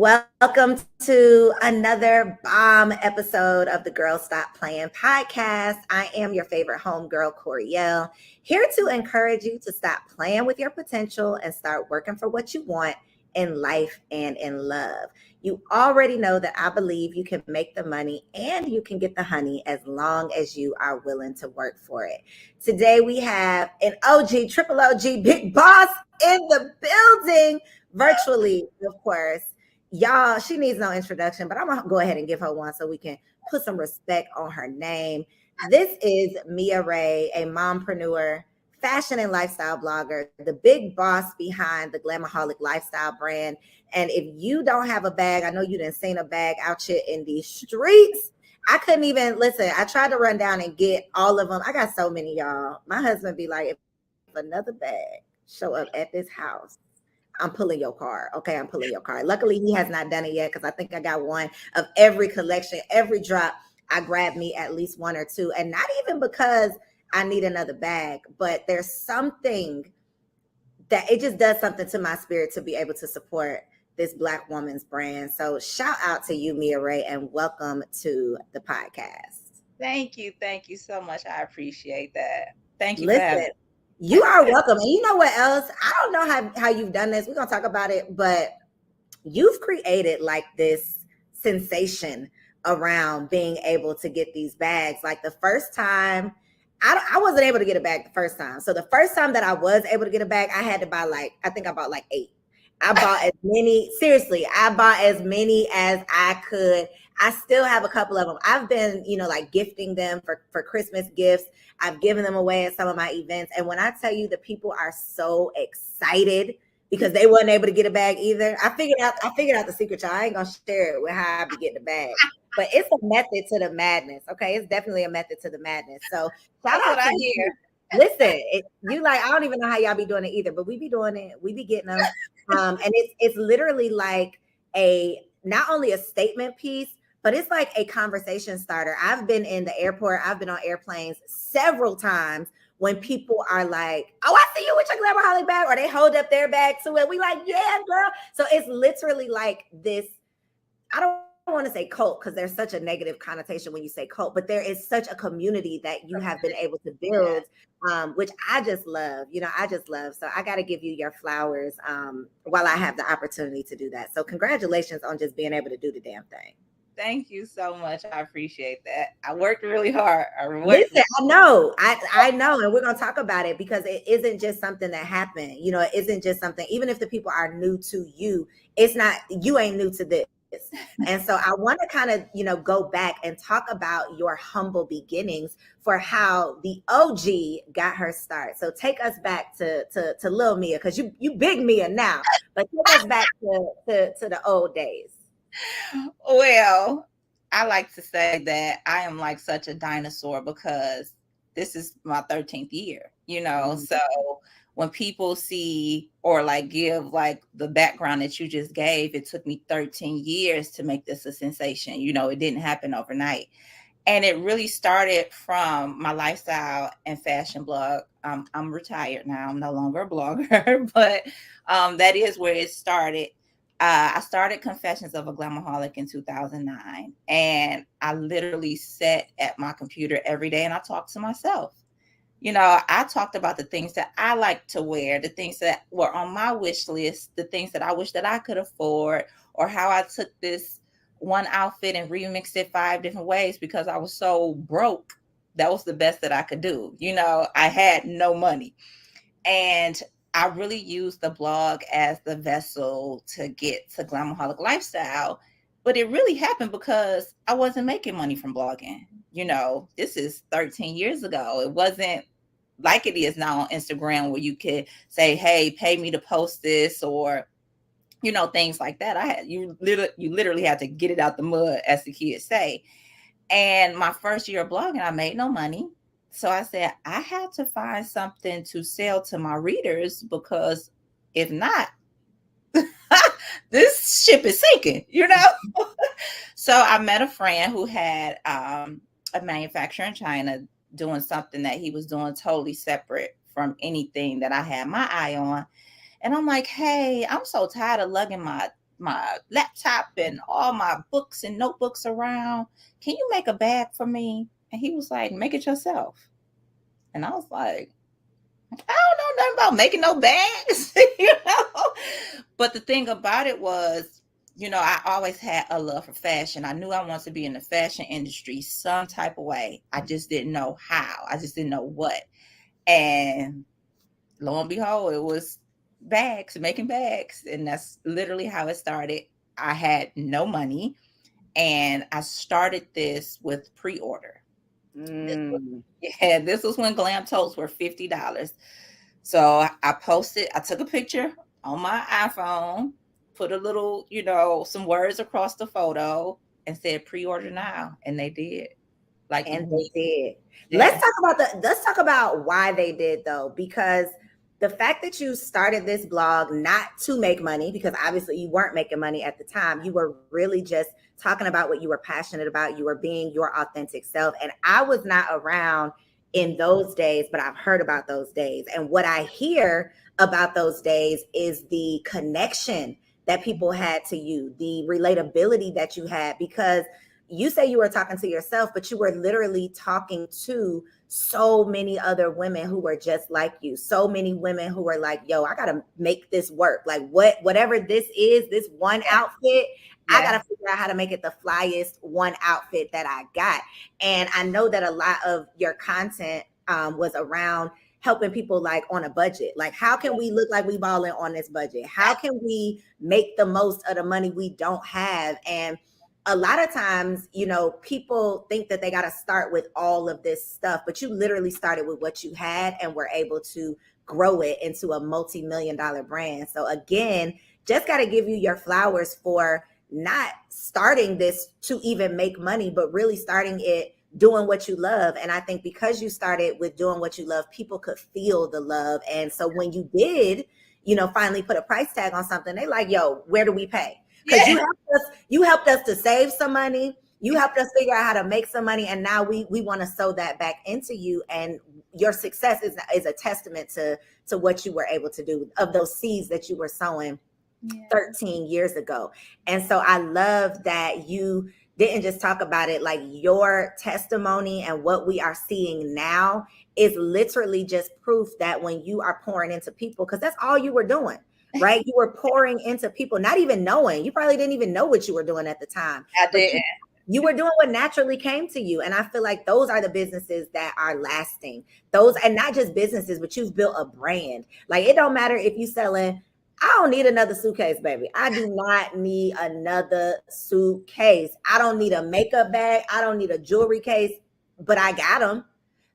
Welcome to another bomb episode of the Girl Stop Playing podcast. I am your favorite homegirl, Koereyelle, here to encourage you to stop playing with your potential and start working for what you want in life and in love. You already know that I believe you can make the money and you can get the honey as long as you are willing to work for it. Today we have an OG, triple OG, big boss in the building, virtually, of course. Y'all, she needs no introduction, but I'm gonna go ahead and give her one so we can put some respect on her name. This is Mia Ray, a mompreneur, fashion and lifestyle blogger, the big boss behind the Glamaholic lifestyle brand. And if you don't have a bag, I know you didn't seen a bag out here in these streets. I couldn't even listen. I tried to run down and get all of them. I got so many, y'all. My husband be like, if another bag show up at this house, I'm pulling your card. Okay, I'm pulling your card. Luckily, he has not done it yet because I think I got one of every collection, every drop. I grabbed me at least one or two, and not even because I need another bag, but there's something that it just does something to my spirit to be able to support this Black woman's brand. So shout out to you, Mia Ray, and welcome to the podcast. Thank you. Thank you so much. I appreciate that. Thank you for Listen, having me. you are welcome. And you know what else? I don't know how you've done this. We're going to talk about it, but you've created like this sensation around being able to get these bags. Like the first time, I wasn't able to get a bag the first time. So the first time that I was able to get a bag, I had to buy I think I bought like 8. I bought as many, seriously, I bought as many as I could. I still have a couple of them. I've been, like gifting them for Christmas gifts. I've given them away at some of my events. And when I tell you the people are so excited because they wasn't able to get a bag either. I figured out the secret, y'all. I ain't gonna share it with how I be getting the bag. But it's a method to the madness. Okay. It's definitely a method to the madness. So shout out to you. Listen, you like, I don't even know how y'all be doing it either, but we be doing it. We be getting them. And it's literally like not only a statement piece, but it's like a conversation starter. I've been in the airport. I've been on airplanes several times when people are like, oh, I see you with your Glamaholic bag, or they hold up their bag to it. We like, yeah, girl. So it's literally like this, I don't want to say cult because there's such a negative connotation when you say cult, but there is such a community that you have been able to build, which I just love. I just love. So I got to give you your flowers while I have the opportunity to do that. So congratulations on just being able to do the damn thing. Thank you so much. I appreciate that. I worked really hard. Listen, I know, and we're gonna talk about it because it isn't just something that happened. It isn't just something. Even if the people are new to you, it's not. You ain't new to this. And so I want to kind of, go back and talk about your humble beginnings for how the OG got her start. So take us back to Lil Mia, because you big Mia now, but take us back to the old days. Well, I like to say that I am like such a dinosaur because this is my 13th year, Mm-hmm. So when people see or like give like the background that you just gave, it took me 13 years to make this a sensation. It didn't happen overnight. And it really started from my lifestyle and fashion blog. I'm retired now. I'm no longer a blogger, but that is where it started. I started Confessions of a Glamaholic in 2009, and I literally sat at my computer every day and I talked to myself. I talked about the things that I like to wear, the things that were on my wish list, the things that I wish that I could afford, or how I took this one outfit and remixed it 5 different ways because I was so broke. That was the best that I could do. I had no money. And I really used the blog as the vessel to get to Glamaholic lifestyle. But it really happened because I wasn't making money from blogging. This is 13 years ago. It wasn't like it is now on Instagram where you could say, hey, pay me to post this, or, things like that. You literally had to get it out the mud, as the kids say. And my first year of blogging, I made no money. So I said, I had to find something to sell to my readers, because if not, this ship is sinking, So I met a friend who had a manufacturer in China doing something that he was doing totally separate from anything that I had my eye on. And I'm like, hey, I'm so tired of lugging my my laptop and all my books and notebooks around. Can you make a bag for me? And he was like, make it yourself. And I was like, I don't know nothing about making no bags, you know. But the thing about it was, you know, I always had a love for fashion. I knew I wanted to be in the fashion industry some type of way. I just didn't know how. I just didn't know what. And lo and behold, it was bags, making bags. And that's literally how it started. I had no money, and I started this with pre-order. This was when glam totes were $50. So I posted, I took a picture on my iPhone, put a little, you know, some words across the photo and said pre-order now. And they did. Like, and they did. Yeah. Let's talk about why they did though, because the fact that you started this blog not to make money, because obviously you weren't making money at the time, you were really just talking about what you were passionate about. You were being your authentic self. And I was not around in those days, but I've heard about those days. And what I hear about those days is the connection that people had to you, the relatability that you had, because you say you were talking to yourself, but you were literally talking to so many other women who were just like you. So many women who were like, yo, I got to make this work. Like whatever this is, this one outfit, I got to figure out how to make it the flyest one outfit that I got. And I know that a lot of your content was around helping people like on a budget. Like, how can we look like we balling on this budget? How can we make the most of the money we don't have? And a lot of times, you know, people think that they got to start with all of this stuff, but you literally started with what you had and were able to grow it into a multi-million-dollar brand. So again, just got to give you your flowers for not starting this to even make money, but really starting it doing what you love. And I think because you started with doing what you love, people could feel the love. And so when you did, you know, finally put a price tag on something, they like, yo, where do we pay? Because you helped us to save some money. You helped us figure out how to make some money. And now we want to sow that back into you. And your success is a testament to what you were able to do, of those seeds that you were sowing 13 years ago. And so I love that you didn't just talk about it. Like, your testimony and what we are seeing now is literally just proof that when you are pouring into people, because that's all you were doing. Right? You were pouring into people, not even knowing. You probably didn't even know what you were doing at the time. I did. You were doing what naturally came to you. And I feel like those are the businesses that are lasting. Those, and not just businesses, but you've built a brand. Like, it don't matter if you selling, I don't need another suitcase, baby. I do not need another suitcase. I don't need a makeup bag. I don't need a jewelry case, but I got them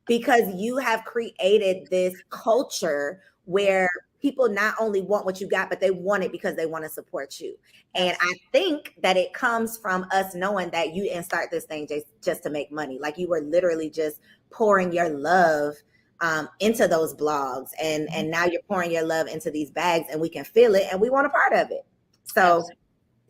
because you have created this culture where people not only want what you got, but they want it because they want to support you. And I think that it comes from us knowing that you didn't start this thing just to make money. Like, you were literally just pouring your love into those blogs. And now you're pouring your love into these bags, and we can feel it and we want a part of it.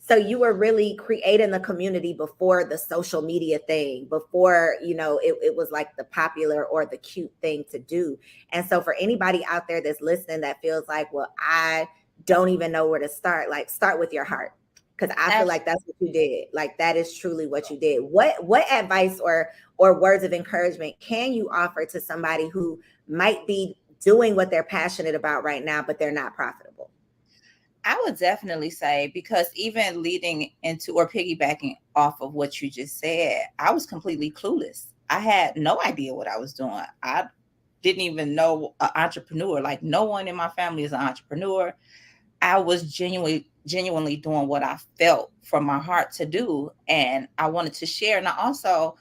So you were really creating the community before the social media thing, before, you know, it was like the popular or the cute thing to do. And so for anybody out there that's listening that feels like, well, I don't even know where to start, like, start with your heart. Because I feel like that's what you did. Like, that is truly what you did. What advice or words of encouragement can you offer to somebody who might be doing what they're passionate about right now, but they're not profitable? I would definitely say, because even leading into or piggybacking off of what you just said, I was completely clueless. I had no idea what I was doing. I didn't even know an entrepreneur. Like, no one in my family is an entrepreneur. I was genuinely doing what I felt from my heart to do. And I wanted to share. And I also,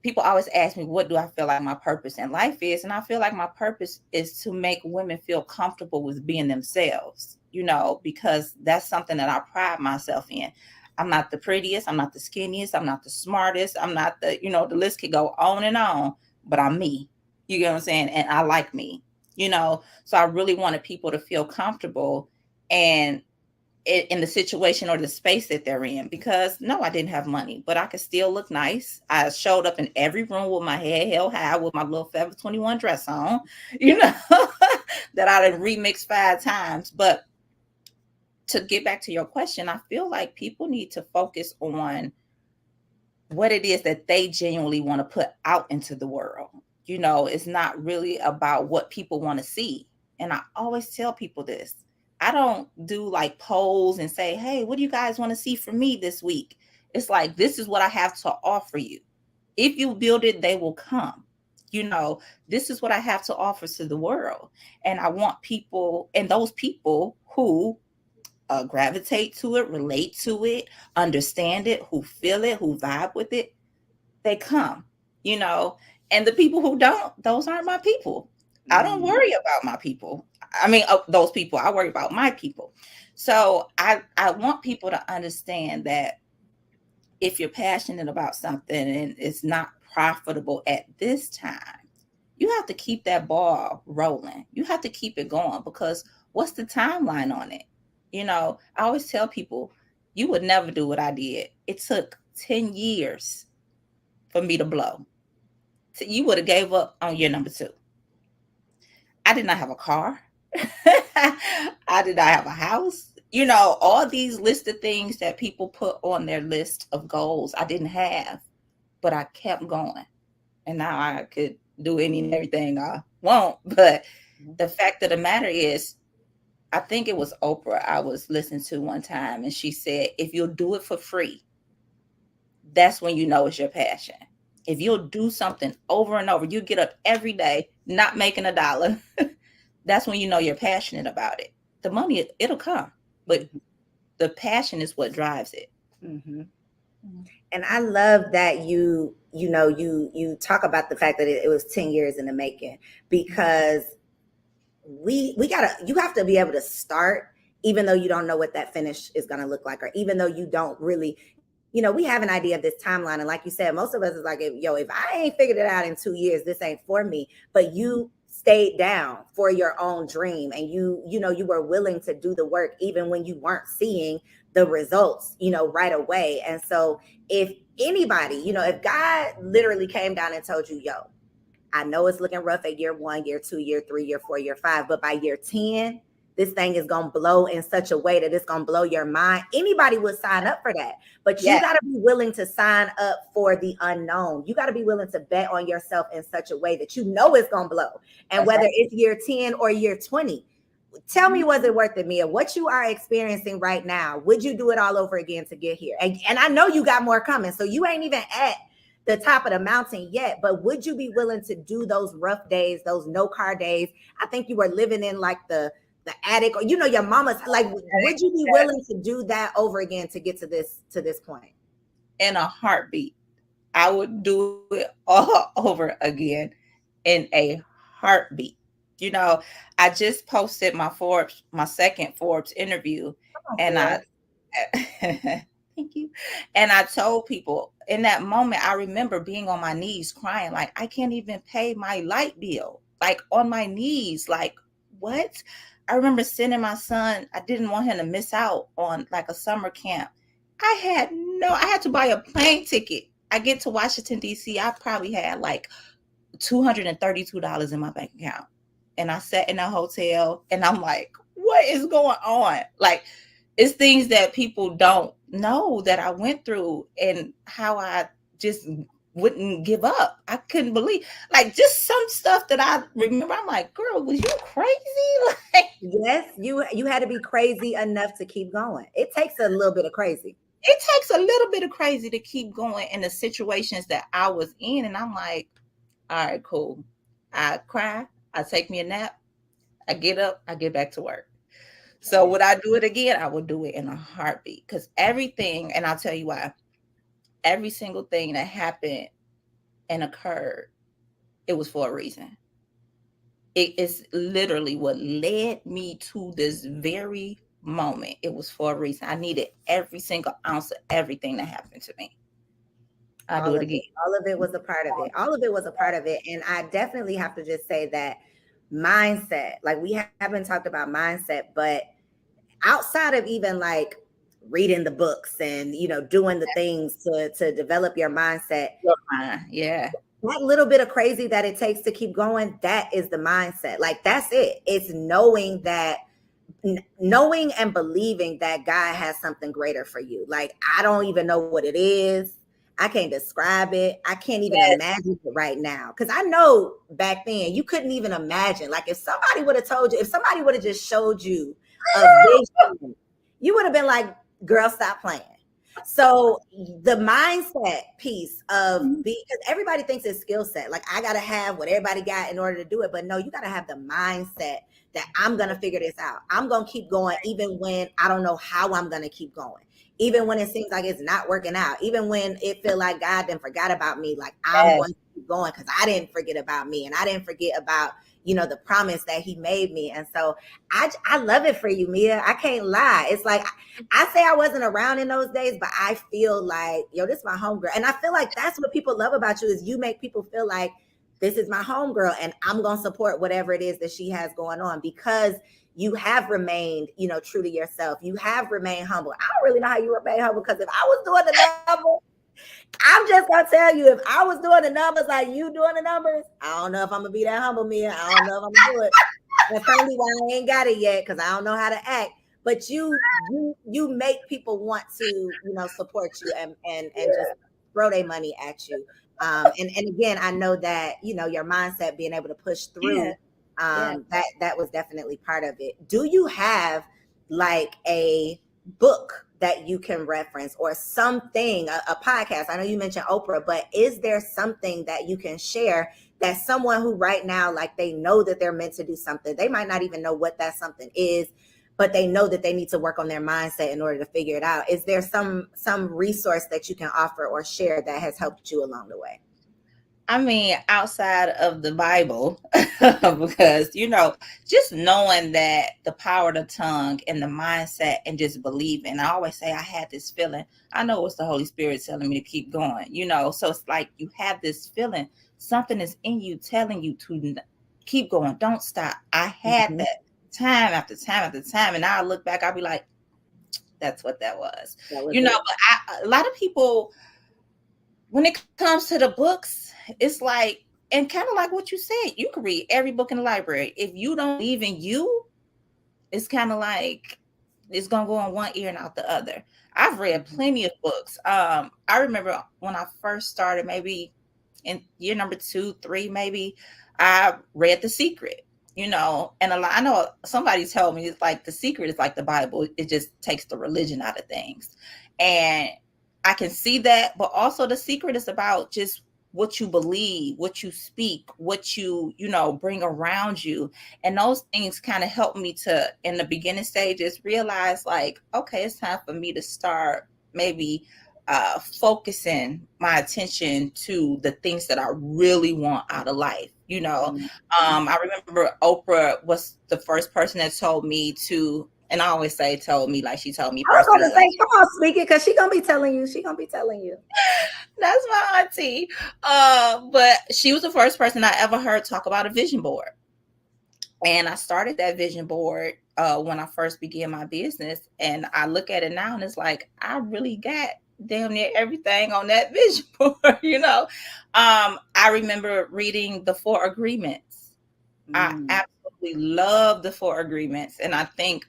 people always ask me, what do I feel like my purpose in life is? And I feel like my purpose is to make women feel comfortable with being themselves, you know, because that's something that I pride myself in. I'm not the prettiest. I'm not the skinniest. I'm not the smartest. I'm not the, you know, the list could go on, but I'm me. You get what I'm saying? And I like me, you know, so I really wanted people to feel comfortable and in the situation or the space that they're in, because no, I didn't have money, but I could still look nice. I showed up in every room with my head held high with my little Forever 21 dress on, you know, that I done remixed 5 times. But to get back to your question, I feel like people need to focus on what it is that they genuinely want to put out into the world. You know, it's not really about what people want to see. And I always tell people this. I don't do like polls and say, hey, what do you guys want to see from me this week? It's like, this is what I have to offer you. If you build it, they will come. You know, this is what I have to offer to the world. And I want people, and those people who gravitate to it, relate to it, understand it, who feel it, who vibe with it, they come, you know. And the people who don't, those aren't my people. I don't worry about my people. I mean, those people, I worry about my people. So I want people to understand that if you're passionate about something and it's not profitable at this time, you have to keep that ball rolling. You have to keep it going, because what's the timeline on it? You know, I always tell people, you would never do what I did. It took 10 years for me to blow. So you would have gave up on year number 2. I did not have a car. I did not have a house. You know, all these list of things that people put on their list of goals, I didn't have, but I kept going. And now I could do any and everything I want. But the fact of the matter is, I think it was Oprah I was listening to one time, and she said, if you'll do it for free, that's when you know it's your passion. If you'll do something over and over, you get up every day, not making a dollar, that's when you know you're passionate about it. The money, it'll come, but the passion is what drives it. Mm-hmm. And I love that you talk about the fact that it was 10 years in the making, because you have to be able to start, even though you don't know what that finish is going to look like, or even though you don't really, we have an idea of this timeline. And like you said, most of us is like, if I ain't figured it out in 2 years, this ain't for me. But you stayed down for your own dream, and you were willing to do the work even when you weren't seeing the results, right away. And so if anybody, if God literally came down and told you, I know it's looking rough at year 1, year 2, year 3, year 4, year 5, but by year 10, this thing is going to blow in such a way that it's going to blow your mind. Anybody would sign up for that. But you got to be willing to sign up for the unknown. You got to be willing to bet on yourself in such a way that you know it's going to blow. And whether it's year 10 or year 20, tell me, was it worth it, Mia? What you are experiencing right now, would you do it all over again to get here? And I know you got more coming, so you ain't even at the top of the mountain yet, but would you be willing to do those rough days, those no car days? I think you were living in like the attic, or your mama's, like, would you be willing to do that over again to get to this point? In a heartbeat. I would do it all over again in a heartbeat. I just posted my second Forbes interview, and I thank you. And I told people in that moment, I remember being on my knees crying, like, I can't even pay my light bill, like on my knees, like, what? I remember sending my son, I didn't want him to miss out on like a summer camp. I had to buy a plane ticket. I get to Washington, D.C. I probably had like $232 in my bank account. And I sat in a hotel and I'm like, what is going on? Like, it's things that people don't know that I went through, and how I just wouldn't give up. I couldn't believe, like, just some stuff that I remember. I'm like, girl, was you crazy? Like, yes, you had to be crazy enough to keep going. It takes a little bit of crazy. It takes a little bit of crazy to keep going in the situations that I was in. And I'm like, all right, cool. I cry, I take me a nap, I get up, I get back to work. So would I do it again? I would do it in a heartbeat, because everything, and I'll tell you why, every single thing that happened and occurred, it was for a reason. It is literally what led me to this very moment. It was for a reason. I needed every single ounce of everything that happened to me. I'll do it again. All of it was a part of it. All of it was a part of it. And I definitely have to just say that mindset, like, we haven't talked about mindset, but outside of even like reading the books and, doing the things to develop your mindset. Yeah. That little bit of crazy that it takes to keep going, that is the mindset. Like, that's it. It's knowing that knowing and believing that God has something greater for you. Like, I don't even know what it is. I can't describe it. I can't even Yes. imagine it right now. Because I know back then you couldn't even imagine. Like, if somebody would have told you, if somebody would have just showed you a vision, you would have been like, girl, stop playing. So the mindset piece of because everybody thinks it's skill set. Like, I gotta have what everybody got in order to do it. But no, you gotta have the mindset that I'm gonna figure this out. I'm gonna keep going even when I don't know how I'm gonna keep going. Even when it seems like it's not working out, even when it feel like God then forgot about me, like I'm going to keep going because I didn't forget about me and I didn't forget about, the promise that he made me. And so I love it for you, Mia. I can't lie. It's like, I say I wasn't around in those days, but I feel like, this is my homegirl. And I feel like that's what people love about you is you make people feel like this is my homegirl and I'm going to support whatever it is that she has going on because you have remained, true to yourself. You have remained humble. I don't really know how you remain humble because if I was doing the numbers, I'm just gonna tell you, if I was doing the numbers like you doing the numbers, I don't know if I'm gonna be that humble, Mia. I don't know if I'm gonna do it. That's probably why I ain't got it yet because I don't know how to act. But you make people want to, support you and just throw their money at you. And again, I know that your mindset being able to push through. That was definitely part of it. Do you have like a book that you can reference or something, a podcast? I know you mentioned Oprah, but is there something that you can share that someone who right now, like they know that they're meant to do something, they might not even know what that something is, but they know that they need to work on their mindset in order to figure it out. Is there some resource that you can offer or share that has helped you along the way? I mean, outside of the Bible, because, just knowing that the power of the tongue and the mindset and just believing. I always say I had this feeling. I know it's the Holy Spirit telling me to keep going, so it's like you have this feeling. Something is in you telling you to keep going. Don't stop. I had that time after time after time. And I look back, I'll be like, that's what that was. But a lot of people, when it comes to the books, it's like, and kind of like what you said, you can read every book in the library. If you don't believe in you, it's kind of like it's gonna go on one ear and out the other. I've read plenty of books. I remember when I first started, maybe in year number 2, 3, maybe, I read The Secret. And I know somebody told me it's like The Secret is like the Bible. It just takes the religion out of things, and I can see that, but also The Secret is about just what you believe, what you speak, what you bring around you. And those things kind of help me to, in the beginning stages, realize like, okay, it's time for me to start maybe focusing my attention to the things that I really want out of life. I remember Oprah was the first person that told me to, and I always say told me, like she told me personally. I was gonna say, come on, speak it, because she's gonna be telling you. She's gonna be telling you. That's my auntie. But she was the first person I ever heard talk about a vision board. And I started that vision board when I first began my business. And I look at it now and it's like, I really got damn near everything on that vision board, I remember reading the 4 agreements. I absolutely love the 4 agreements. And I think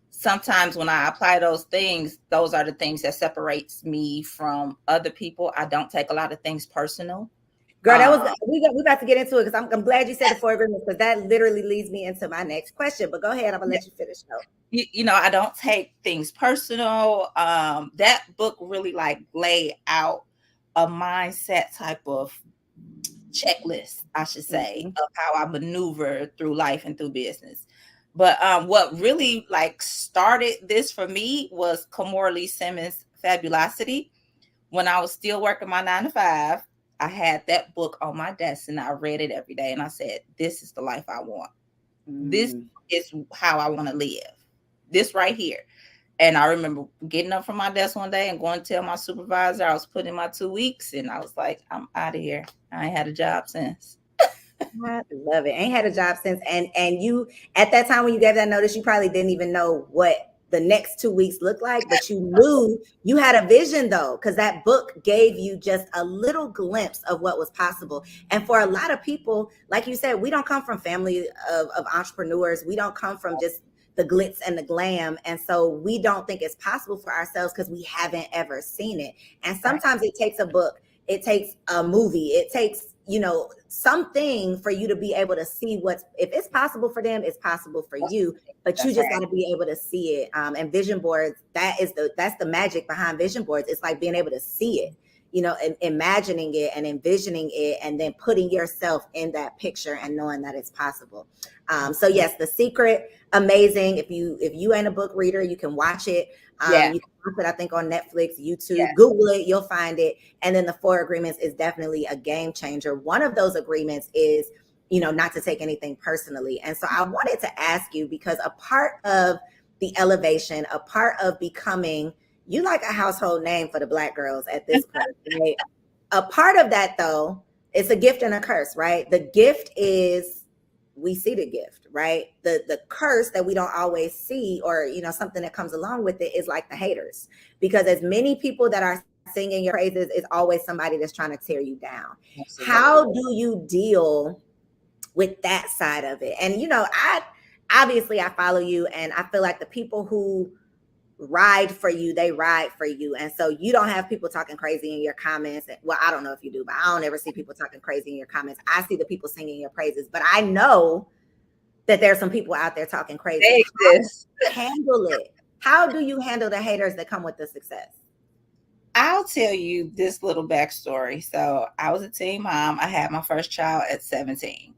sometimes when I apply those things, those are the things that separates me from other people. I don't take a lot of things personal. Girl, that was we about to get into it because I'm glad you said the 4 agreements because that literally leads me into my next question. But go ahead, I'm gonna let you finish though. I don't take things personal. That book really like lay out a mindset type of checklist, I should say, of how I maneuver through life and through business. But what really like started this for me was Koereyelle Simmons' Fabulosity. When I was still working my 9 to 5, I had that book on my desk and I read it every day. And I said, this is the life I want. This is how I want to live. This right here. And I remember getting up from my desk one day and going to tell my supervisor I was putting in my 2 weeks. And I was like, I'm out of here. I ain't had a job since. I love it. Ain't had a job since. And you, at that time when you gave that notice, you probably didn't even know what the next 2 weeks looked like, but you knew you had a vision though, because that book gave you just a little glimpse of what was possible. And for a lot of people, like you said, we don't come from family of entrepreneurs. We don't come from just the glitz and the glam. And so we don't think it's possible for ourselves because we haven't ever seen it. And sometimes it takes a book, it takes a movie, it takes, you know, something for you to be able to see what's, if it's possible for them, it's possible for you, but you just got to be able to see it. And vision boards, that's the magic behind vision boards. It's like being able to see it, you know, and imagining it and envisioning it, and then putting yourself in that picture and knowing that it's possible. So yes, The Secret, amazing. If you ain't a book reader, you can watch it. You can watch it, I think, on Netflix, YouTube, Google it, you'll find it. And then The 4 Agreements is definitely a game changer. One of those agreements is, you know, not to take anything personally. And so I wanted to ask you, because a part of the elevation, a part of becoming, you like a household name for the Black girls at this point, right? A part of that, though, it's a gift and a curse, right? The gift is, we see the gift, right? The curse that we don't always see, or, you know, something that comes along with it, is like the haters. Because as many people that are singing your praises, it's always somebody that's trying to tear you down. Absolutely. How do you deal with that side of it? And, you know, I follow you, and I feel like the people who ride for you, they ride for you. And so you don't have people talking crazy in your comments. Well, I don't know if you do, but I don't ever see people talking crazy in your comments. I see the people singing your praises, but I know that there's some people out there talking crazy. They exist. Handle it. How do you handle the haters that come with the success? I'll tell you this little backstory. So I was a teen mom. I had my first child at 17.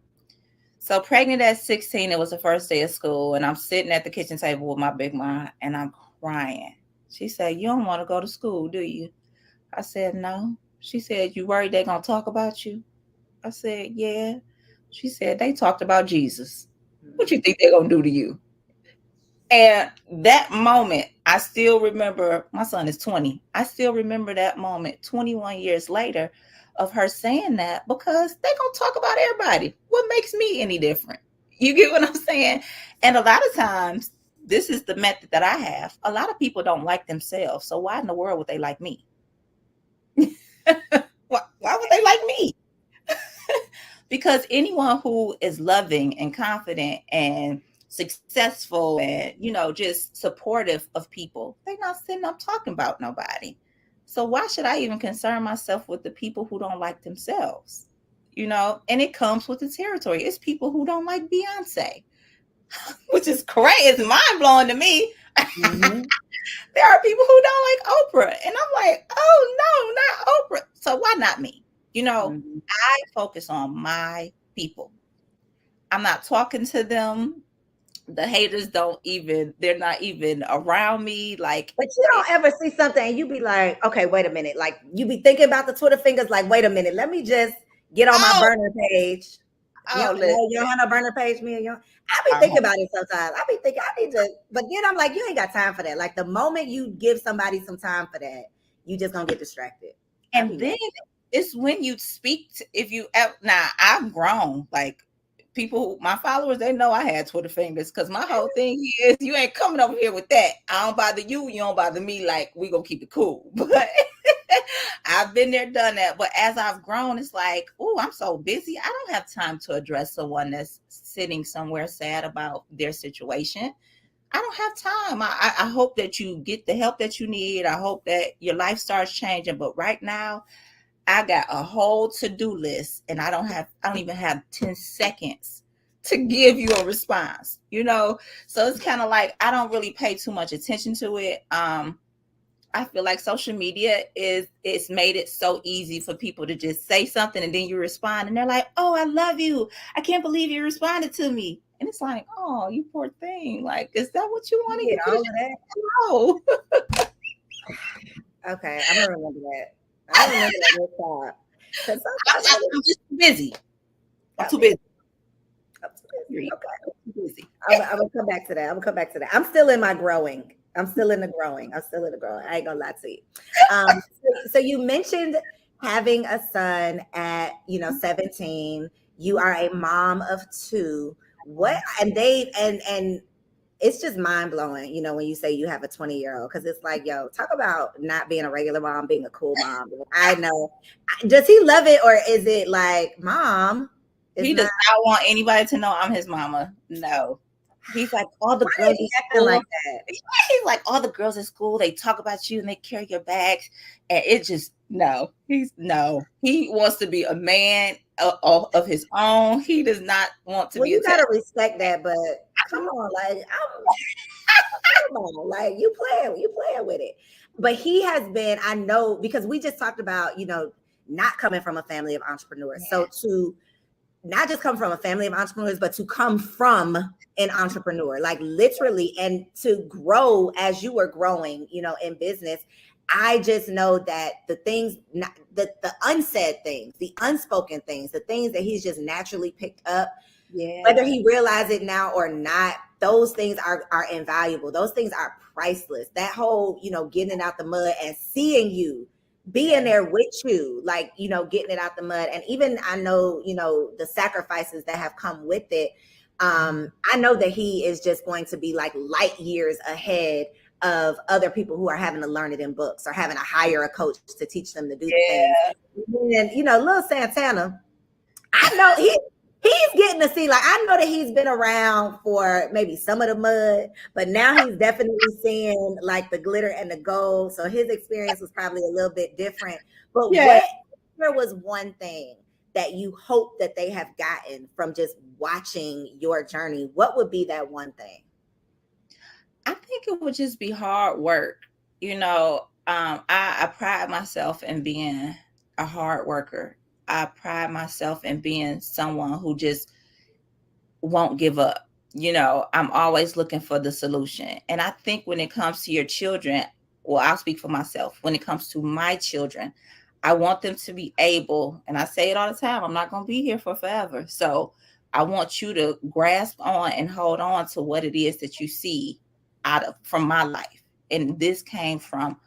So pregnant at 16, it was the first day of school, and I'm sitting at the kitchen table with my big mom, and I'm crying. She said, "You don't want to go to school, do you?" I said, "No." She said, "You worried they're going to talk about you?" I said, "Yeah." She said, "They talked about Jesus. What you think they're going to do to you?" And that moment, I still remember, my son is 20. I still remember that moment 21 years later of her saying that, because they're going to talk about everybody. What makes me any different? You get what I'm saying? And a lot of times, this is the method that I have. A lot of people don't like themselves. So why in the world would they like me? Why would they like me? Because anyone who is loving and confident and successful and, you know, just supportive of people, they're not sitting up talking about nobody. So why should I even concern myself with the people who don't like themselves? You know, and it comes with the territory. It's people who don't like Beyonce, which is crazy. It's mind blowing to me. Mm-hmm. There are people who don't like Oprah, and I'm like, oh no, not Oprah. So why not me? You know, mm-hmm. I focus on my people. I'm not talking to them. The haters they're not even around me. Like, but you don't ever see something and you be like, okay, wait a minute. Like, you be thinking about the Twitter fingers, like, wait a minute, let me just get on my burner page. You don't have no burner page, me and you. I be thinking about it sometimes. I be thinking I need to, but then I'm like, you ain't got time for that. Like, the moment you give somebody some time for that, you just gonna get distracted. And then it's when you speak now I've grown. Like, people, my followers, they know I had Twitter fingers, because my whole thing is, you ain't coming over here with that. I don't bother you, you don't bother me. Like, we gonna keep it cool. But I've been there, done that. But as I've grown, it's like, oh, I'm so busy. I don't have time to address someone that's sitting somewhere sad about their situation. I don't have time. I hope that you get the help that you need. I hope that your life starts changing. But right now, I got a whole to-do list, and I don't even have 10 seconds to give you a response, you know? So it's kind of like, I don't really pay too much attention to it. I feel like social media it's made it so easy for people to just say something and then you respond and they're like, "Oh, I love you. I can't believe you responded to me." And it's like, "Oh, you poor thing. Like, is that what you want to get? All of that? No. Okay, I'm gonna remember that. I remember that next time. I'm just busy. I'm too busy. Okay. I'm too busy. I'm gonna come back to that. I'm still in my growing. I'm still in the growing. I ain't gonna lie to you. So you mentioned having a son at 17. You are a mom of 2. What and it's just mind blowing, when you say you have a 20-year-old, because it's like, yo, talk about not being a regular mom, being a cool mom. I know. Does he love it, or is it like, Mom? He does not want anybody to know I'm his mama. No. He's like, all the Why girls is he at acting school. like that? He's like, all the girls at school, they talk about you and they carry your bags. And it just, no. He wants to be a man of his own. He does not want to Well, be you attached. gotta respect that, but come on, like come on, like you playing with it. But he has been, I know, because we just talked about, not coming from a family of entrepreneurs. Yeah. So to not just come from a family of entrepreneurs, but to come from an entrepreneur, like literally, and to grow as you were growing, in business. I just know that the things, the unsaid things, the unspoken things, the things that he's just naturally picked up, whether he realized it now or not, those things are invaluable. Those things are priceless. That whole, getting out the mud and seeing you, being there with you, like, getting it out the mud. And even I know, the sacrifices that have come with it. I know that he is just going to be like light years ahead of other people who are having to learn it in books or having to hire a coach to teach them to do things. And, little Santana, I know he's getting to see, like, I know that he's been around for maybe some of the mud, but now he's definitely seeing like the glitter and the gold. So his experience was probably a little bit different. But what there was one thing that you hope that they have gotten from just watching your journey, what would be that one thing? I think it would just be hard work. I pride myself in being a hard worker. I pride myself in being someone who just won't give up. I'm always looking for the solution. And I think when it comes to your children, well, I'll speak for myself. When it comes to my children, I want them to be able, and I say it all the time, I'm not going to be here for forever. So I want you to grasp on and hold on to what it is that you see from my life. And this came from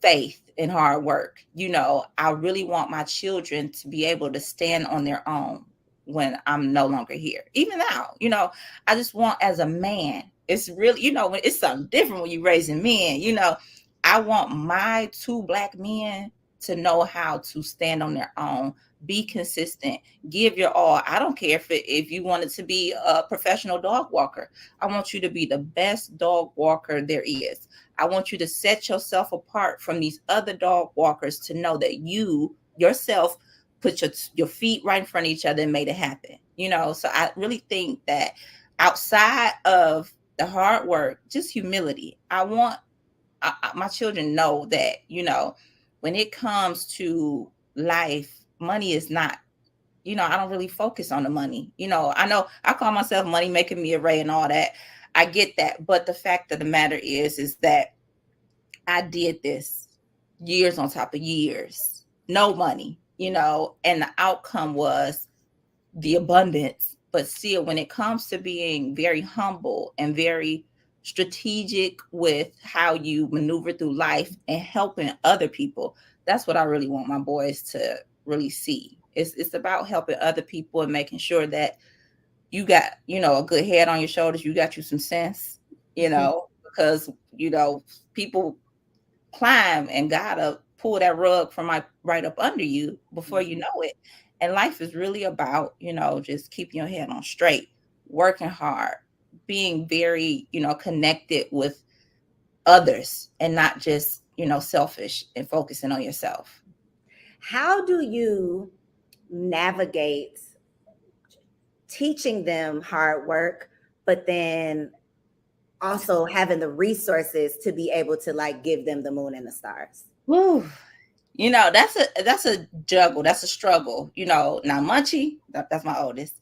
faith and hard work. I really want my children to be able to stand on their own when I'm no longer here. Even now, I just want, as a man, it's really, when it's something different when you're raising men, I want my two Black men to know how to stand on their own, be consistent, give your all. I don't care if you wanted to be a professional dog walker. I want you to be the best dog walker there is. I want you to set yourself apart from these other dog walkers to know that you yourself put your feet right in front of each other and made it happen. So I really think that outside of the hard work, just humility. I want my children know that, when it comes to life, money is not, I don't really focus on the money. I know I call myself money making me a Ray and all that. I get that. But the fact of the matter is that I did this years on top of years, no money, and the outcome was the abundance. But still, when it comes to being very humble and very strategic with how you maneuver through life and helping other people, that's what I really want my boys to really see. It's about helping other people and making sure that you got, a good head on your shoulders. You got you some sense, because, people climb and gotta pull that rug from right up under you before you know it. And life is really about, just keeping your head on straight, working hard, being very, connected with others and not just, selfish and focusing on yourself. How do you navigate teaching them hard work, but then also having the resources to be able to like give them the moon and the stars? Woo. That's a juggle. That's a struggle. Now Munchie, that's my oldest.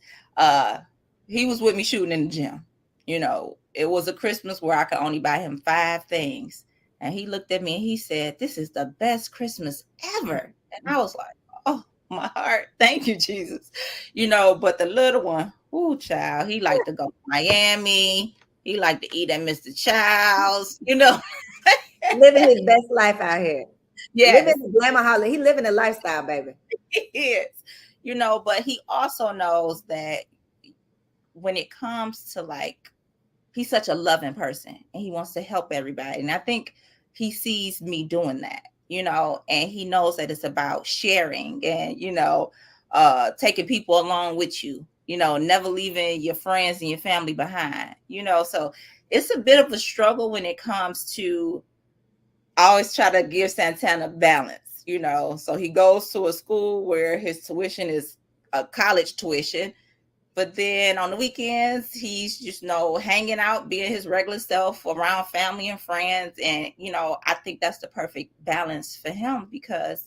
He was with me shooting in the gym. It was a Christmas where I could only buy him 5 things. And he looked at me and he said, "This is the best Christmas ever." And I was like, "Oh, my heart. Thank you, Jesus." But the little one, ooh, child, he liked to go to Miami. He liked to eat at Mr. Child's, Living his best life out here. Yes. Living the Glamaholic. He living a lifestyle, baby. He is. But he also knows that when it comes to like, he's such a loving person and he wants to help everybody. And I think he sees me doing that, and he knows that it's about sharing and, taking people along with you. never leaving your friends and your family behind, so it's a bit of a struggle when it comes to, I always try to give Santana balance, so he goes to a school where his tuition is a college tuition. But then on the weekends, he's just, hanging out, being his regular self around family and friends. And, I think that's the perfect balance for him because,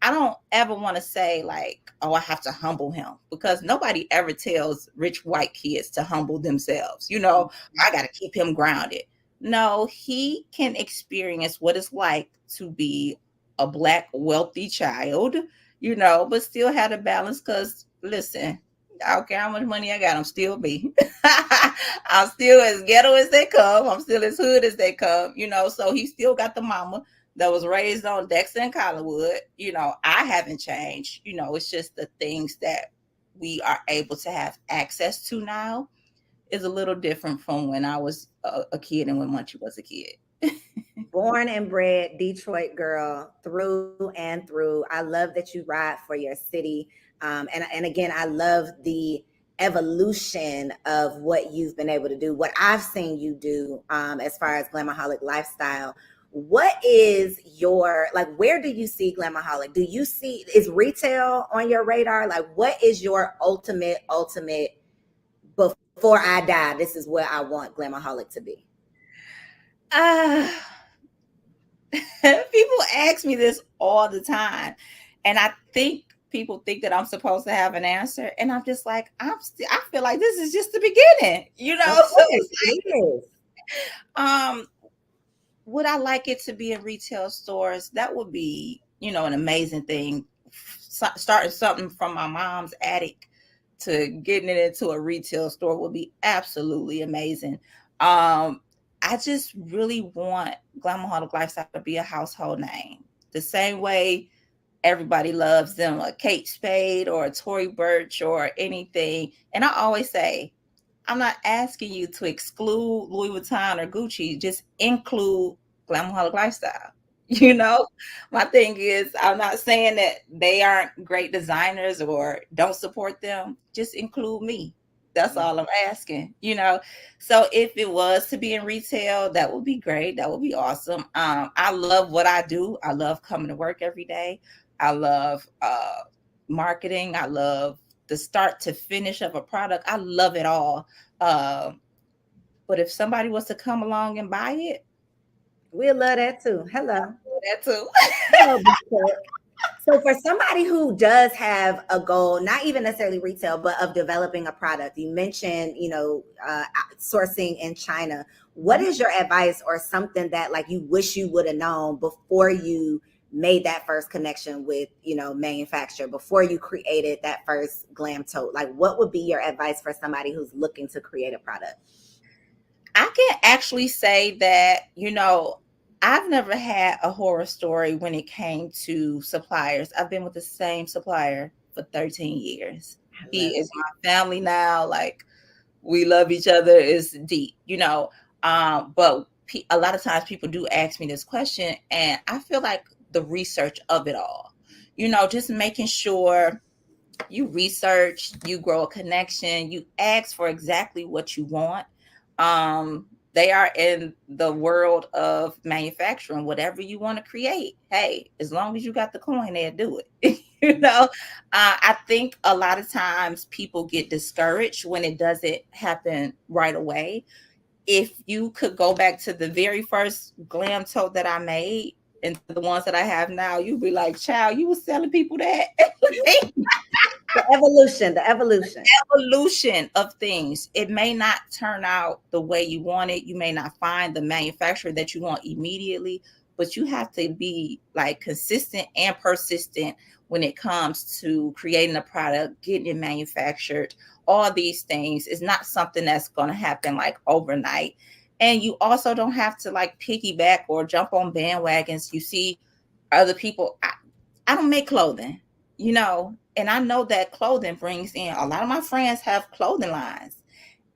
I don't ever want to say like, oh, I have to humble him, because nobody ever tells rich white kids to humble themselves. I got to keep him grounded. No, he can experience what it's like to be a Black wealthy child, but still have a balance. Because listen, I don't care how much money I got, I'm still me. I'm still as ghetto as they come. I'm still as hood as they come, so he still got the mama that was raised on Dexter and Collinwood. I haven't changed. It's just the things that we are able to have access to now is a little different from when I was a kid and when Munchie was a kid. Born and bred Detroit girl through and through. I love that you ride for your city. And again, I love the evolution of what you've been able to do, what I've seen you do as far as Glamaholic lifestyle. What is your, like, where do you see Glamaholic? Do you see, is retail on your radar? Like, what is your ultimate, before I die, this is what I want Glamaholic to be? People ask me this all the time, and I think people think that I'm supposed to have an answer, and I'm just like, I feel like this is just the beginning, So it's like, would I like it to be in retail stores? That would be, an amazing thing. Starting something from my mom's attic to getting it into a retail store would be absolutely amazing. I just really want Glamaholic Lifestyle to be a household name, the same way everybody loves them, a Kate Spade or a Tory Burch or anything. And I always say, I'm not asking you to exclude Louis Vuitton or Gucci, just include Glamaholic Lifestyle. My thing is, I'm not saying that they aren't great designers or don't support them. Just include me. That's all I'm asking, So if it was to be in retail, that would be great. That would be awesome. I love what I do. I love coming to work every day. I love marketing. I love the start to finish of a product. I love it all. But if somebody was to come along and buy it, we'll love that too. Hello. That too. So for somebody who does have a goal, not even necessarily retail, but of developing a product, you mentioned, sourcing in China. What is your advice or something that like you wish you would have known before you made that first connection with, manufacturer, before you created that first glam tote? Like, what would be your advice for somebody who's looking to create a product? I can actually say that, I've never had a horror story when it came to suppliers. I've been with the same supplier for 13 years. He is my family now. Like, we love each other. It's deep, but a lot of times people do ask me this question, and I feel like the research of it all, just making sure you research, you grow a connection, you ask for exactly what you want. They are in the world of manufacturing. Whatever you want to create, hey, as long as you got the coin, they'll do it. I think a lot of times people get discouraged when it doesn't happen right away. If you could go back to the very first glam tote that I made and the ones that I have now, you'd be like, child, you were selling people that. The evolution of things. It may not turn out the way you want it. You may not find the manufacturer that you want immediately, but you have to be like consistent and persistent when it comes to creating a product, getting it manufactured. All these things is not something that's going to happen like overnight. And you also don't have to like piggyback or jump on bandwagons. You see other people. I don't make clothing, and I know that clothing brings in, a lot of my friends have clothing lines,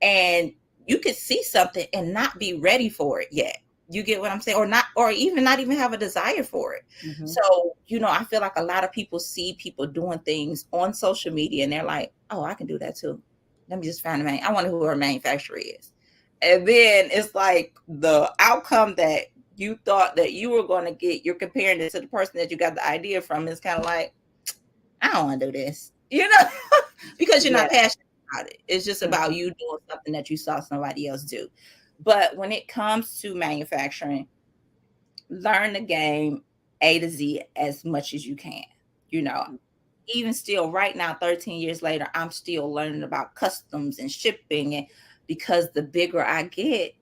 and you could see something and not be ready for it yet. You get what I'm saying? Or not, or even not even have a desire for it. Mm-hmm. So, I feel like a lot of people see people doing things on social media and they're like, oh, I can do that too. Let me just find I wonder who her manufacturer is. And then it's like the outcome that you thought that you were going to get, you're comparing it to the person that you got the idea from. It's kind of like, I don't want to do this, because you're not passionate about it. It's just about you doing something that you saw somebody else do. But when it comes to manufacturing, learn the game A to Z as much as you can. Even still right now, 13 years later, I'm still learning about customs and shipping. And because the bigger I get,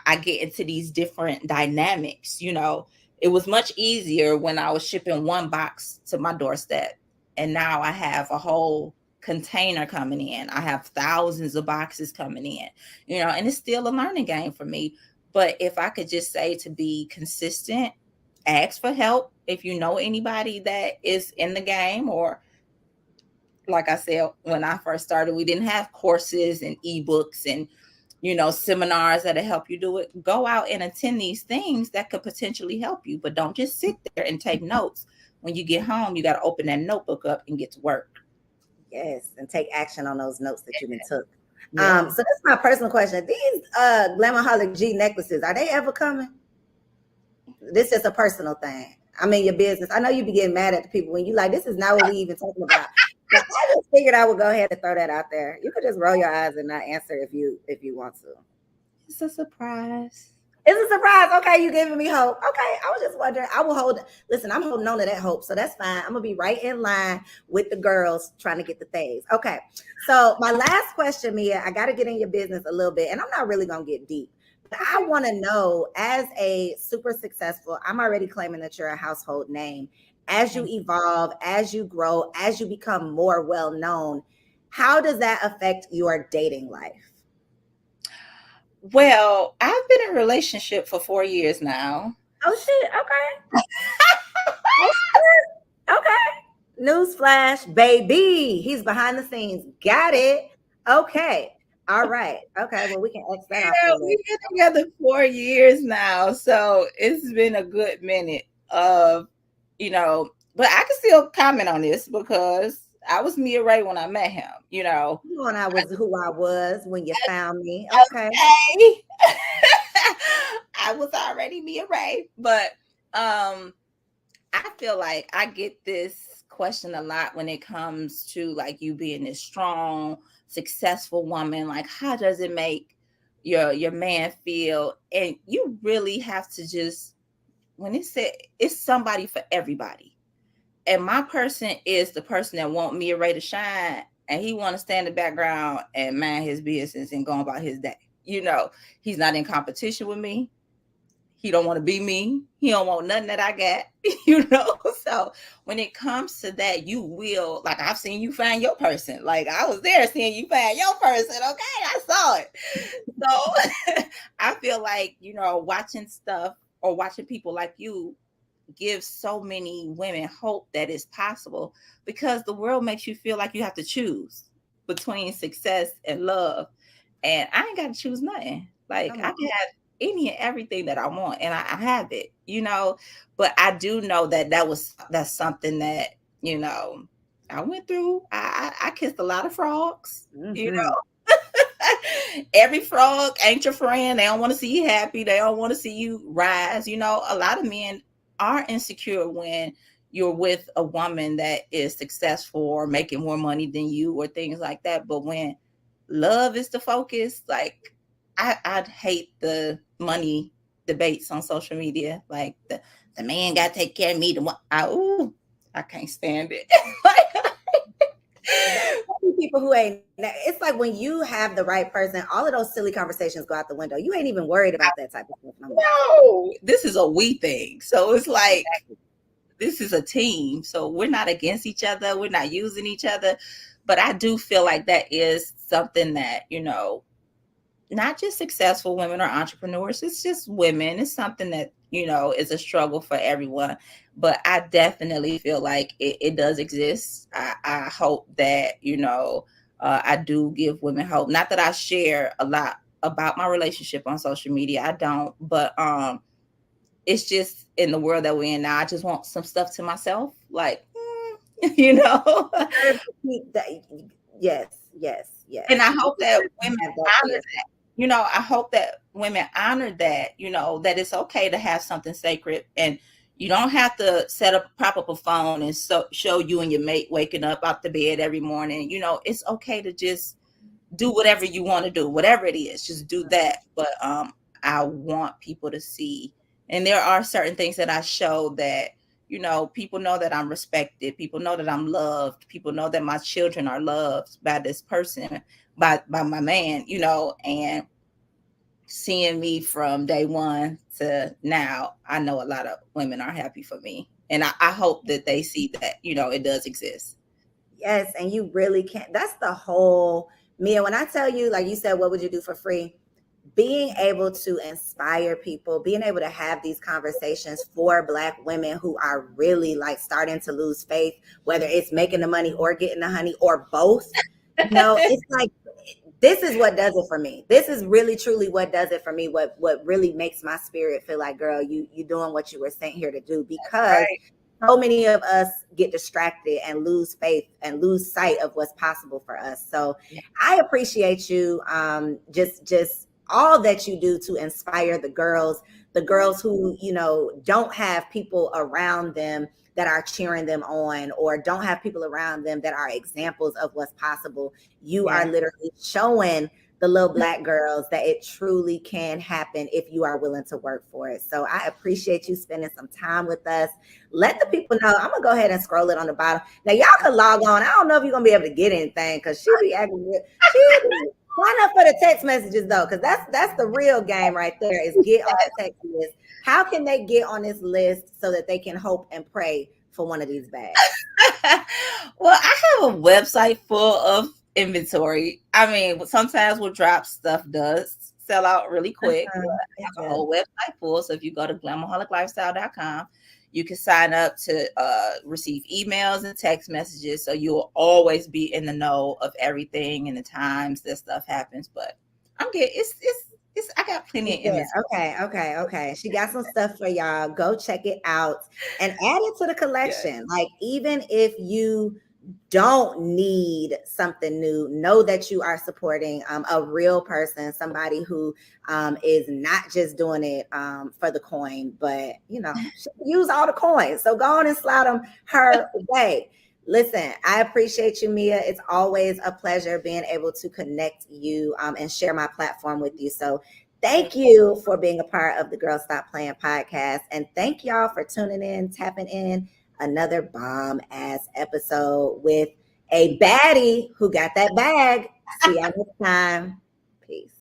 I get into these different dynamics. It was much easier when I was shipping one box to my doorstep. And now I have a whole container coming in. I have thousands of boxes coming in, and it's still a learning game for me. But if I could just say to be consistent, ask for help if you know anybody that is in the game, or like I said, when I first started, we didn't have courses and ebooks and seminars that'll help you do it. Go out and attend these things that could potentially help you, but don't just sit there and take notes. When you get home, you got to open that notebook up and get to work. Yes, and take action on those notes that you been took. Yeah. So that's my personal question. These Glamaholic G necklaces, are they ever coming? This is a personal thing. I mean, your business. I know you be getting mad at the people when you like, this is not what we even talking about. But I just figured I would go ahead and throw that out there. You could just roll your eyes and not answer if you want to. It's a surprise. It's a surprise. Okay, you giving me hope. Okay, I was just wondering. I will listen, I'm holding on to that hope, so that's fine. I'm gonna be right in line with the girls trying to get the things. Okay, so my last question, Mia, I got to get in your business a little bit, and I'm not really gonna get deep. But I want to know, as a super successful, I'm already claiming that you're a household name. As you evolve, as you grow, as you become more well-known, how does that affect your dating life? Well, I've been in a relationship for 4 years now. Oh, shit. Okay. Okay. Newsflash, baby. He's behind the scenes. Got it. Okay. All right. Okay. Well, we can X that off. We've been together 4 years now. So it's been a good minute of, but I can still comment on this because I was Mia Ray when I met him, When I was who I was when you found me. Okay. I was already Mia Ray. But I feel like I get this question a lot when it comes to like you being this strong, successful woman. Like, how does it make your man feel? And you really have to just, when it said it's somebody for everybody. And my person is the person that want Mia Ray to shine, and he want to stand in the background and mind his business and go about his day. He's not in competition with me. He don't want to be me. He don't want nothing that I got, So when it comes to that, you will, like, I've seen you find your person. Like, I was there seeing you find your person. Okay, I saw it. So I feel like, watching stuff or watching people like you gives so many women hope that it's possible, because the world makes you feel like you have to choose between success and love. And I ain't got to choose nothing. Like, I can have any and everything that I want, and I have it, but I do know that's something that, I went through. I kissed a lot of frogs, Every frog ain't your friend. They don't want to see you happy. They don't want to see you rise. A lot of men are insecure when you're with a woman that is successful or making more money than you or things like that. But when love is the focus, like, I'd hate the money debates on social media. Like, the man got to take care of me. I can't stand it. People who ain't, it's like when you have the right person, all of those silly conversations go out the window. You ain't even worried about that type of stuff. No, this is a we thing. So it's like, this is a team. So we're not against each other. We're not using each other. But I do feel like that is something that, not just successful women or entrepreneurs, it's just women. It's something that, is a struggle for everyone. But I definitely feel like it does exist. I hope that, I do give women hope. Not that I share a lot about my relationship on social media. I don't, but it's just in the world that we're in now. I just want some stuff to myself, like you know. Yes. And I hope that women Have that honor that. You know, I hope that women honor that, you know, that it's okay to have something sacred, and you don't have to prop up a phone and show you and your mate waking up out the bed every morning. You know, it's okay to just do whatever you want to do, whatever it is, just do that. But I want people to see, and there are certain things that I show that, you know, people know that I'm respected, people know that I'm loved, people know that my children are loved by this person, by my man, you know. And seeing me from day one to now, I know a lot of women are happy for me, and I hope that they see that, you know, it does exist. Yes, and you really can't. That's the whole, Mia, when I tell you, like you said, what would you do for free? Being able to inspire people, being able to have these conversations for Black women who are really like starting to lose faith, whether it's making the money or getting the honey or both. You know, it's like, this is what does it for me. This is really truly what does it for me. What really makes my spirit feel like, girl, you doing what you were sent here to do, because Right. so many of us get distracted and lose faith and lose sight of what's possible for us. So Yeah. I appreciate you, just all that you do to inspire the girls who, you know, don't have people around them that are cheering them on, or don't have people around them that are examples of what's possible. You are literally showing the little Black girls that it truly can happen if you are willing to work for it. So I appreciate you spending some time with us. Let the people know. I'm gonna go ahead and scroll it on the bottom. Now y'all can log on. I don't know if you're gonna be able to get anything, because she be acting. Sign up for the text messages though, because that's the real game right there. Is get on the text list. How can they get on this list so that they can hope and pray for one of these bags? Well, I have a website full of inventory. I mean, sometimes we'll drop stuff does sell out really quick. But I have a whole website full. So if you go to glamaholiclifestyle.com, you can sign up to receive emails and text messages. So you'll always be in the know of everything and the times that stuff happens. But I'm good. It's I got plenty of inventory. Okay. She got some stuff for y'all. Go check it out and add it to the collection. Like, even if you don't need something new, know that you are supporting a real person, somebody who is not just doing it for the coin, but, you know, she can use all the coins. So go on and slide them her way. Listen, I appreciate you, Mia. It's always a pleasure being able to connect you and share my platform with you. So thank you for being a part of the Girl Stop Playing podcast. And thank y'all for tuning in, tapping in. Another bomb ass episode with a baddie who got that bag. See y'all next time. Peace.